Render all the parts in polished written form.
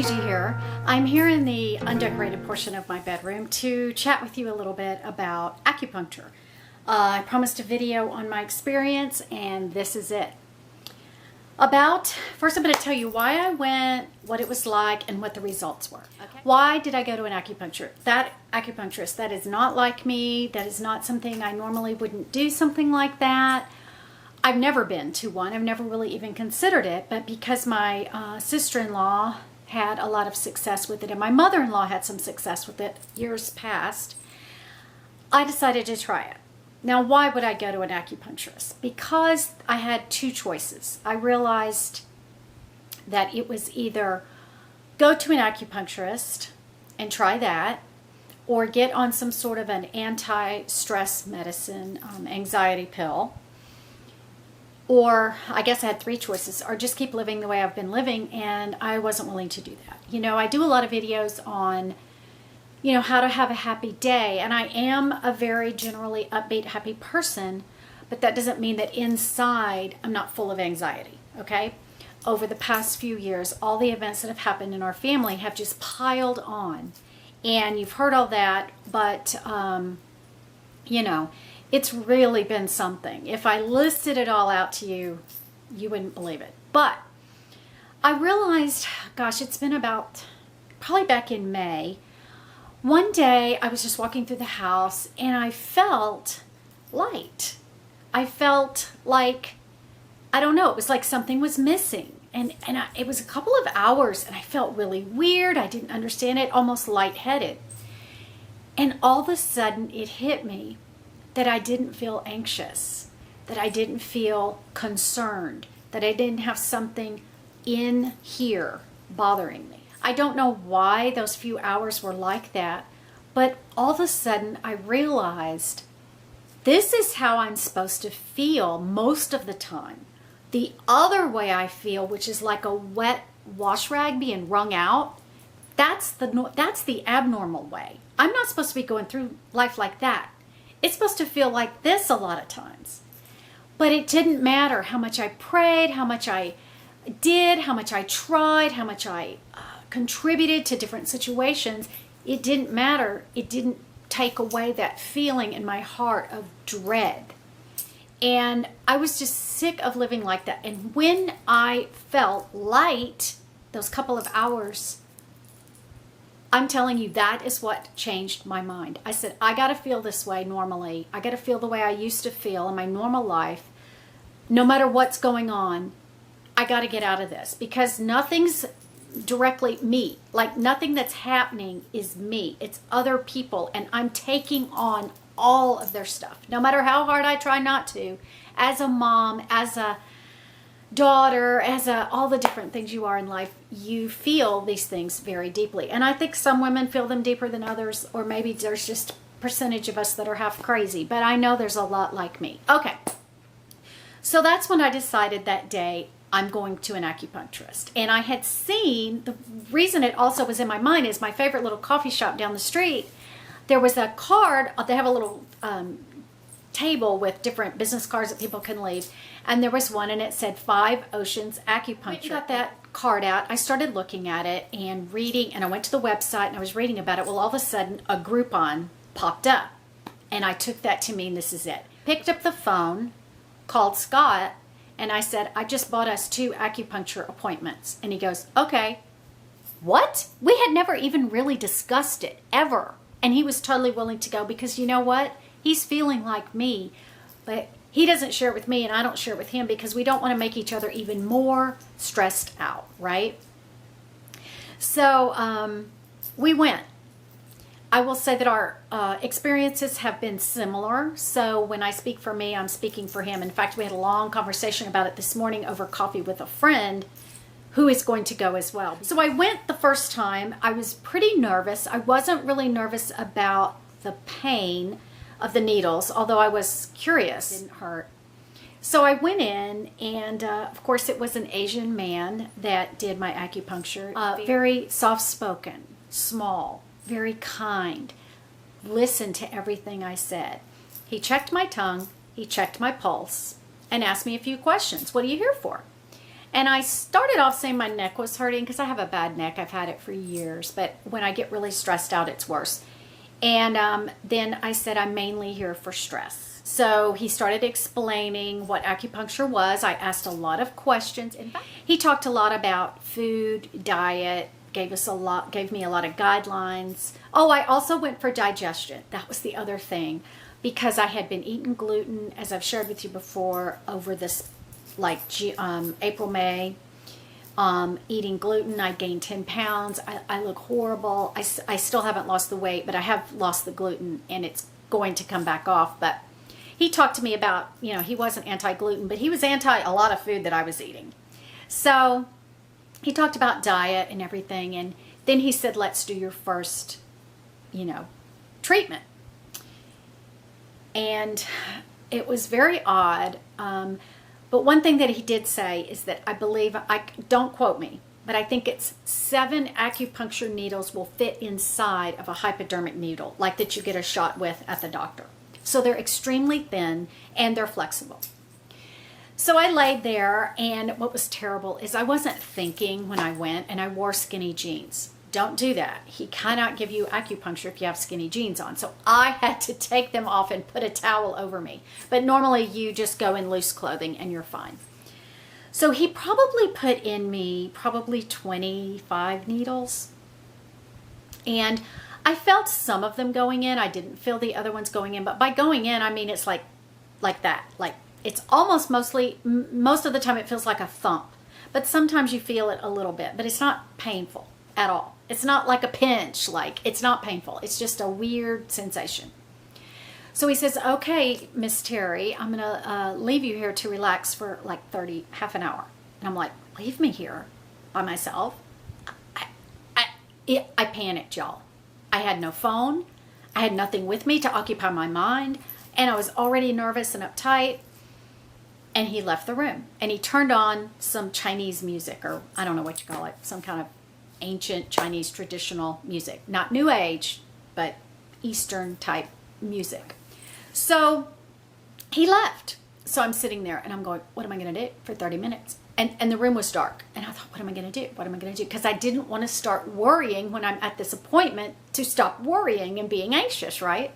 Gigi here. I'm here in the undecorated portion of my bedroom to chat with you a little bit about acupuncture. I promised a video on my experience, and this is it. First I'm going to tell you why I went, what it was like, and what the results were. Okay. Why did I go to an acupuncturist? That acupuncturist, that is not like me. That is not something I normally wouldn't do something like that. I've never been to one. I've never really even considered it, but because my sister-in-law had a lot of success with it and my mother-in-law had some success with it years past, I decided to try it. Now, why would I go to an acupuncturist? Because I had two choices. I realized that it was either go to an acupuncturist and try that, or get on some sort of an anti-stress medicine, anxiety pill. Or I guess I had three choices, or just keep living the way I've been living, and I wasn't willing to do that. You know, I do a lot of videos on, you know, how to have a happy day, and I am a very generally upbeat, happy person, but that doesn't mean that inside I'm not full of anxiety, okay? Over the past few years, all the events that have happened in our family have just piled on, and you've heard all that, but, you know, it's really been something. If I listed it all out to you, you wouldn't believe it. But I realized, gosh, it's been probably back in May. One day I was just walking through the house and I felt light. I felt like, I don't know, it was like something was missing. It was a couple of hours and I felt really weird. I didn't understand it, almost lightheaded. And all of a sudden it hit me that I didn't feel anxious, that I didn't feel concerned, that I didn't have something in here bothering me. I don't know why those few hours were like that, but all of a sudden I realized this is how I'm supposed to feel most of the time. The other way I feel, which is like a wet wash rag being wrung out, that's the abnormal way. I'm not supposed to be going through life like that. It's supposed to feel like this a lot of times. But it didn't matter how much I prayed, how much I did, how much I tried, how much I contributed to different situations. It didn't matter. It didn't take away that feeling in my heart of dread. And I was just sick of living like that. And when I felt light, those couple of hours, I'm telling you, that is what changed my mind. I said, I got to feel this way normally. I got to feel the way I used to feel in my normal life. No matter what's going on, I got to get out of this because nothing's directly me. Like nothing that's happening is me. It's other people, and I'm taking on all of their stuff. No matter how hard I try not to, as a mom, as a daughter, all the different things you are in life, you feel these things very deeply. And I think some women feel them deeper than others, or maybe there's just a percentage of us that are half crazy, but I know there's a lot like me. Okay, so that's when I decided that day I'm going to an acupuncturist. And I had seen, the reason it also was in my mind is my favorite little coffee shop down the street, there was a card, they have a little table with different business cards that people can leave, and there was one and it said 5 Oceans Acupuncture. I got that card out, I started looking at it and reading, and I went to the website and I was reading about it. Well, all of a sudden a Groupon popped up and I took that to mean this is it. Picked up the phone, called Scott, and I said, I just bought us 2 acupuncture appointments. And he goes, okay. What? We had never even really discussed it ever. And he was totally willing to go because you know what? He's feeling like me, but he doesn't share it with me and I don't share it with him because we don't want to make each other even more stressed out, right? So we went. I will say that our experiences have been similar. So when I speak for me, I'm speaking for him. In fact, we had a long conversation about it this morning over coffee with a friend who is going to go as well. So I went the first time. I was pretty nervous. I wasn't really nervous about the pain of the needles, although I was curious. It didn't hurt. So I went in, and of course it was an Asian man that did my acupuncture. Very soft-spoken, small, very kind, listened to everything I said. He checked my tongue, he checked my pulse, and asked me a few questions. What are you here for? And I started off saying my neck was hurting because I have a bad neck. I've had it for years, but when I get really stressed out, it's worse. And then I said, I'm mainly here for stress. So he started explaining what acupuncture was. I asked a lot of questions. In fact, he talked a lot about food, diet, gave me a lot of guidelines. Oh, I also went for digestion. That was the other thing, because I had been eating gluten, as I've shared with you before, over this April, May. Eating gluten, I gained 10 pounds. I look horrible. I still haven't lost the weight, but I have lost the gluten, and it's going to come back off. But he talked to me about, he wasn't anti-gluten, but he was anti a lot of food that I was eating. So he talked about diet and everything, and then he said, let's do your first, treatment. And it was very odd. But one thing that he did say is that don't quote me, but I think it's 7 acupuncture needles will fit inside of a hypodermic needle, like that you get a shot with at the doctor. So they're extremely thin and they're flexible. So I laid there, and what was terrible is I wasn't thinking when I went, and I wore skinny jeans. Don't do that. He cannot give you acupuncture if you have skinny jeans on. So I had to take them off and put a towel over me. But normally you just go in loose clothing and you're fine. So he probably put in me 25 needles. And I felt some of them going in. I didn't feel the other ones going in. But by going in, I mean it's like that. Like it's almost most of the time it feels like a thump. But sometimes you feel it a little bit. But it's not painful at all. It's not like a pinch, it's not painful. It's just a weird sensation. So he says, okay, Miss Terry, I'm going to leave you here to relax for half an hour. And I'm like, leave me here by myself? I panicked, y'all. I had no phone. I had nothing with me to occupy my mind. And I was already nervous and uptight. And he left the room. And he turned on some Chinese music, or I don't know what you call it, some kind of ancient Chinese traditional music. Not New Age, but Eastern type music. So he left. So I'm sitting there and I'm going, what am I going to do for 30 minutes? And the room was dark. And I thought, what am I going to do? What am I going to do? Because I didn't want to start worrying when I'm at this appointment, to stop worrying and being anxious, right?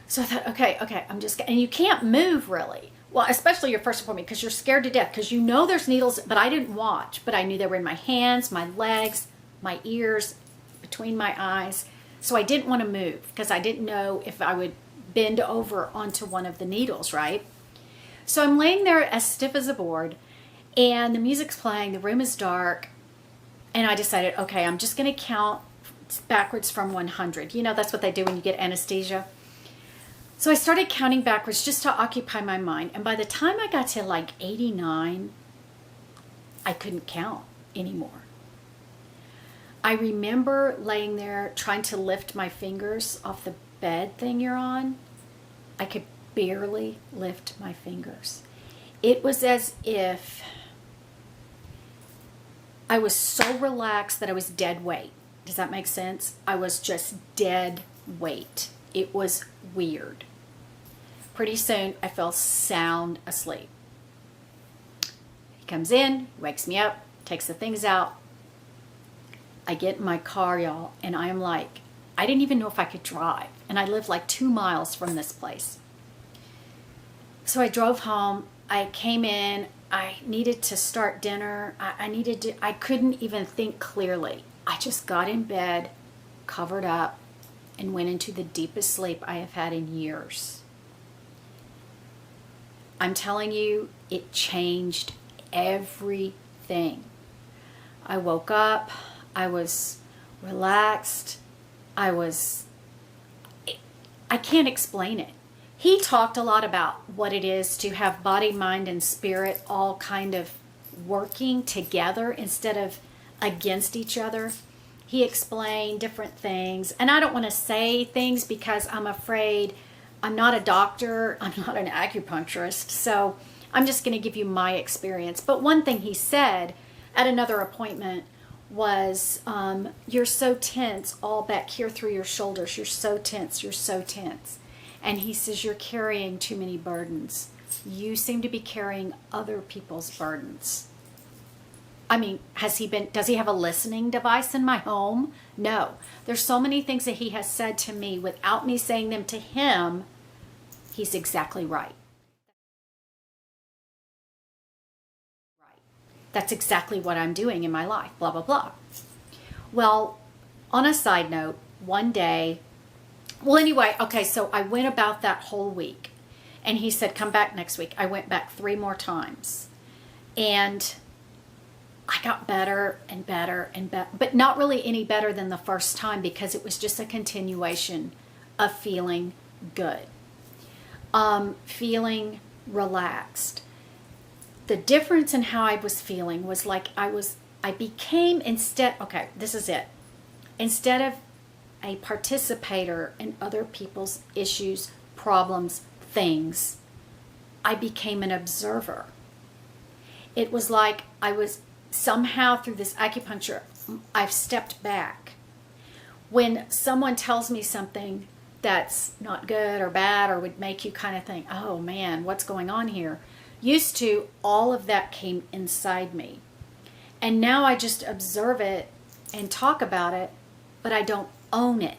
So I thought, okay, and you can't move really. Well, especially your first appointment, because you're scared to death, because there's needles, but I didn't watch, but I knew they were in my hands, my legs, my ears, between my eyes. So I didn't want to move because I didn't know if I would bend over onto one of the needles, right? So I'm laying there as stiff as a board, and the music's playing, the room is dark, and I decided, okay, I'm just going to count backwards from 100. That's what they do when you get anesthesia. So I started counting backwards just to occupy my mind. And by the time I got to 89, I couldn't count anymore. I remember laying there trying to lift my fingers off the bed thing you're on. I could barely lift my fingers. It was as if I was so relaxed that I was dead weight. Does that make sense? I was just dead weight. It was weird. Pretty soon, I fell sound asleep. He comes in, wakes me up, takes the things out. I get in my car, y'all, and I am I didn't even know if I could drive. And I lived 2 miles from this place. So I drove home. I came in. I needed to start dinner. I couldn't even think clearly. I just got in bed, covered up, and went into the deepest sleep I have had in years. I'm telling you, it changed everything. I woke up, I was relaxed, I can't explain it. He talked a lot about what it is to have body, mind, and spirit all kind of working together instead of against each other. He explained different things, and I don't want to say things because I'm afraid. I'm not a doctor, I'm not an acupuncturist, so I'm just going to give you my experience. But one thing he said at another appointment was, you're so tense all back here through your shoulders. You're so tense, you're so tense. And he says, you're carrying too many burdens. You seem to be carrying other people's burdens. I mean, does he have a listening device in my home? No. There's so many things that he has said to me without me saying them to him. He's exactly right. That's exactly what I'm doing in my life, blah, blah, blah. Well, on a side note, one day, well, anyway, okay, so I went about that whole week. And he said, come back next week. I went back 3 more times. And I got better and better and better, but not really any better than the first time, because it was just a continuation of feeling good, feeling relaxed. The difference in how I was feeling was like I became okay, this is it. Instead of a participator in other people's issues, problems, things, I became an observer. It was like I was somehow, through this acupuncture, I've stepped back. When someone tells me something that's not good or bad or would make you kind of think, oh man, what's going on here? Used to, all of that came inside me. And now I just observe it and talk about it, but I don't own it.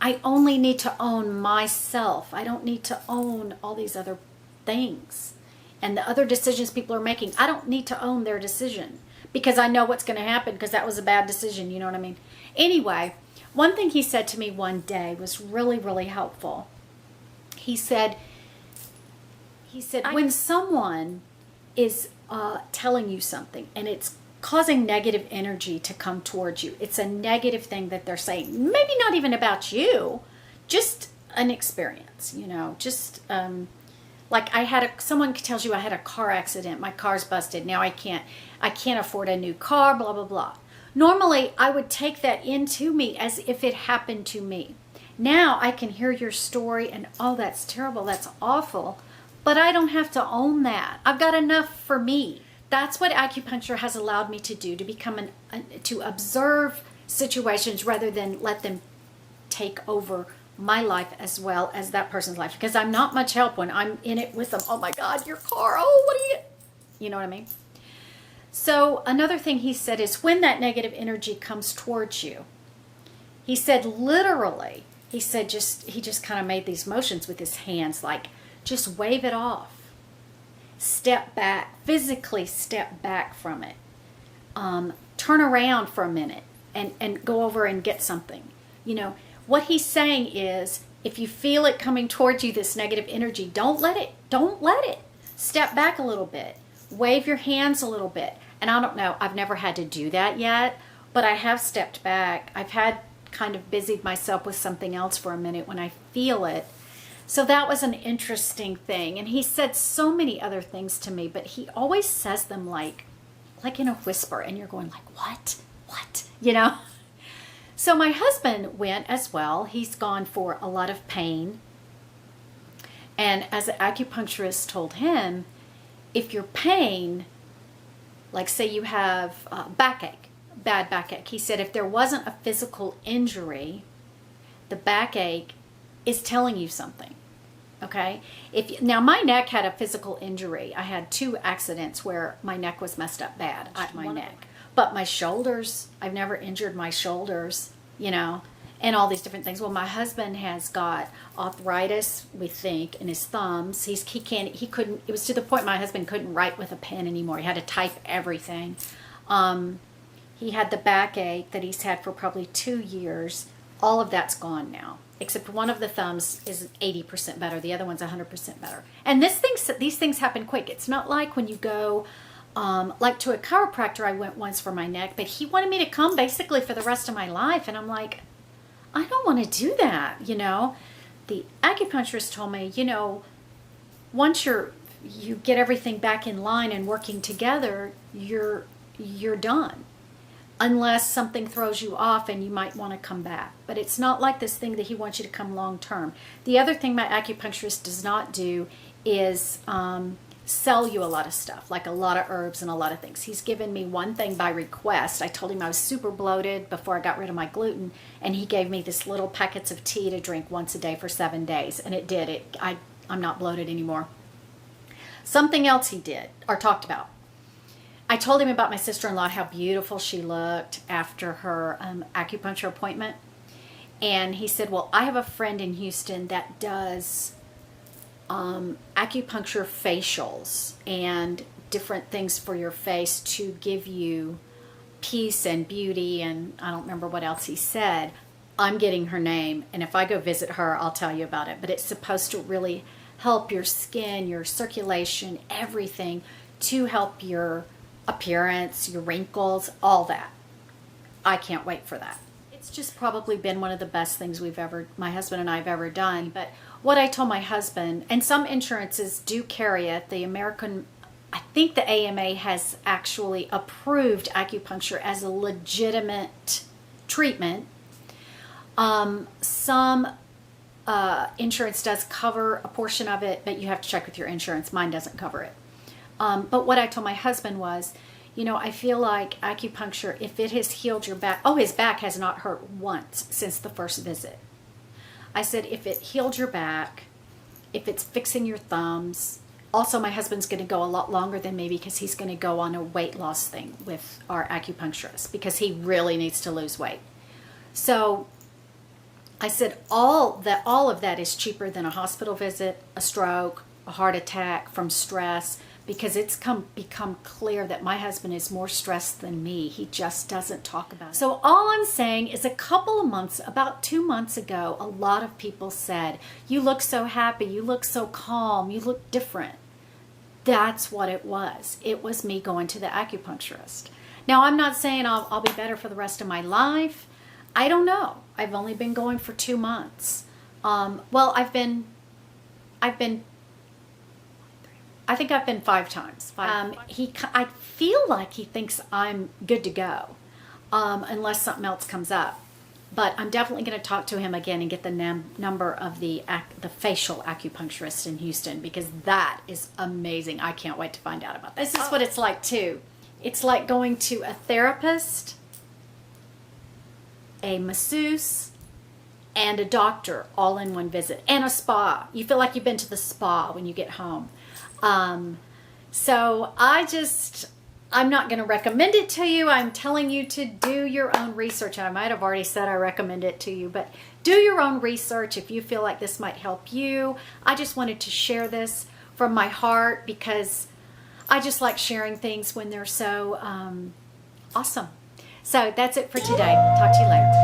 I only need to own myself. I don't need to own all these other things. And the other decisions people are making, I don't need to own their decision, because I know what's going to happen, because that was a bad decision, you know what I mean? Anyway, one thing he said to me one day was really, really helpful. He said, when someone is telling you something and it's causing negative energy to come towards you, it's a negative thing that they're saying, maybe not even about you, just an experience, you know, just like someone tells you I had a car accident, my car's busted, now I can't afford a new car, blah, blah, blah. Normally, I would take that into me as if it happened to me. Now I can hear your story and, oh, that's terrible, that's awful, but I don't have to own that. I've got enough for me. That's what acupuncture has allowed me to do, to become to observe situations rather than let them take over my life as well as that person's life. Because I'm not much help when I'm in it with them. Oh my God, your car, oh, what are you? You know what I mean? So another thing he said is, when that negative energy comes towards you, he said literally, he just kind of made these motions with his hands, like just wave it off. Step back, physically step back from it. Turn around for a minute and go over and get something. You know, what he's saying is, if you feel it coming towards you, this negative energy, don't let it. Step back a little bit. Wave your hands a little bit. And I don't know, I've never had to do that yet, but I have stepped back. I've had kind of busied myself with something else for a minute when I feel it. So that was an interesting thing. And he said so many other things to me, but he always says them like in a whisper, and you're going like, what, you know? So my husband went as well. He's gone for a lot of pain. And as an acupuncturist told him, if your pain, like say you have backache, bad backache, he said if there wasn't a physical injury, the backache is telling you something. Okay. Now my neck had a physical injury. I had 2 accidents where my neck was messed up bad at my neck. But my shoulders, I've never injured my shoulders, you know, and all these different things. Well, my husband has got arthritis, we think, in his thumbs. He couldn't, it was to the point my husband couldn't write with a pen anymore. He had to type everything. He had the backache that he's had for probably 2 years. All of that's gone now, except one of the thumbs is 80% better. The other one's 100% better. And these things happen quick. It's not like when you go, like to a chiropractor, I went once for my neck, but he wanted me to come basically for the rest of my life. And I'm like, I don't want to do that, you know. The acupuncturist told me, you know, once you get everything back in line and working together, you're done. Unless something throws you off and you might want to come back. But it's not like this thing that he wants you to come long term. The other thing my acupuncturist does not do is sell you a lot of stuff, like a lot of herbs and a lot of things. He's given me one thing by request. I told him I was super bloated before I got rid of my gluten, and he gave me this little packets of tea to drink once a day for 7 days, and it did. I'm not bloated anymore. Something else he did or talked about. I told him about my sister-in-law, how beautiful she looked after her acupuncture appointment. And he said, well, I have a friend in Houston that does acupuncture facials and different things for your face to give you peace and beauty, and I don't remember what else he said. I'm getting her name, and if I go visit her, I'll tell you about it. But it's supposed to really help your skin, your circulation, everything, to help your appearance, your wrinkles, all that. I can't wait for that. It's just probably been one of the best things my husband and I have ever done. But what I told my husband, and some insurances do carry it, I think the AMA has actually approved acupuncture as a legitimate treatment. Some insurance does cover a portion of it, but you have to check with your insurance. Mine doesn't cover it. But what I told my husband was, I feel like acupuncture, if it has healed your back, his back has not hurt once since the first visit. I said, if it healed your back, if it's fixing your thumbs. Also, my husband's going to go a lot longer than me because he's going to go on a weight loss thing with our acupuncturist because he really needs to lose weight. So I said, all of that is cheaper than a hospital visit, a stroke, a heart attack from stress, because it's become clear that my husband is more stressed than me. He just doesn't talk about it. So all I'm saying is about 2 months ago, a lot of people said, you look so happy, you look so calm, you look different. That's what it was. It was me going to the acupuncturist. Now, I'm not saying I'll be better for the rest of my life. I don't know. I've only been going for 2 months. I think I've been 5 times. I feel like he thinks I'm good to go, unless something else comes up. But I'm definitely going to talk to him again and get the number of the facial acupuncturist in Houston, because that is amazing. I can't wait to find out about that. This is what it's like too. It's like going to a therapist, a masseuse, and a doctor all in one visit, and a spa. You feel like you've been to the spa when you get home. So I'm not going to recommend it to you. I'm telling you to do your own research. I might have already said I recommend it to you, but do your own research if you feel like this might help you. I just wanted to share this from my heart because I just like sharing things when they're so awesome. So that's it for today. Talk to you later.